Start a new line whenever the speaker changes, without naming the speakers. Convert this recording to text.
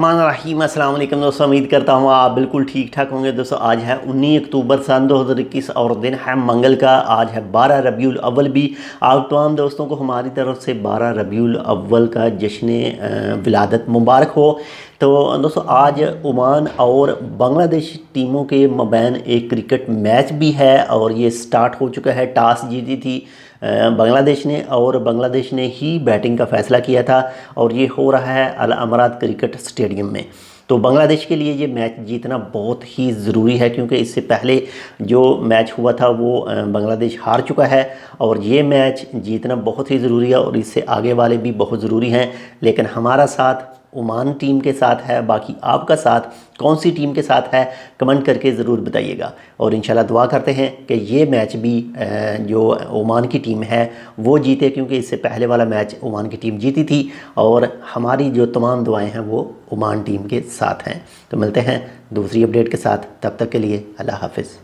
रहीम अस्सलाम वालेकुम दोस्तों, उम्मीद करता हूँ आप बिल्कुल ठीक ठाक होंगे। दोस्तों आज है 19 अक्टूबर सन 2021 और दिन है मंगल का। आज है 12 रबीउल अव्वल भी। आप तमाम दोस्तों को हमारी तरफ से 12 रबीउल अव्वल का जश्न विलादत मुबारक हो। तो दोस्तों आज ओमान और बांग्लादेश टीमों के मबैन एक क्रिकेट मैच भी है और ये स्टार्ट हो चुका है। टॉस जीती थी बांग्लादेश ने और बांग्लादेश ने ही बैटिंग का फ़ैसला किया था और ये हो रहा है अल अमरात क्रिकेट स्टेडियम में। तो बांग्लादेश के लिए ये मैच जीतना बहुत ही ज़रूरी है क्योंकि इससे पहले जो मैच हुआ था वो बांग्लादेश हार चुका है और ये मैच जीतना बहुत ही ज़रूरी है और इससे आगे वाले भी बहुत ज़रूरी हैं। लेकिन हमारा साथ ओमान टीम के साथ है, बाकी आपका साथ कौन सी टीम के साथ है कमेंट करके ज़रूर बताइएगा। और इंशाल्लाह दुआ करते हैं कि ये मैच भी जो ओमान की टीम है वो जीते, क्योंकि इससे पहले वाला मैच ओमान की टीम जीती थी और हमारी जो तमाम दुआएं हैं वो ओमान टीम के साथ हैं। तो मिलते हैं दूसरी अपडेट के साथ, तब तक के लिए अल्लाह हाफिज़।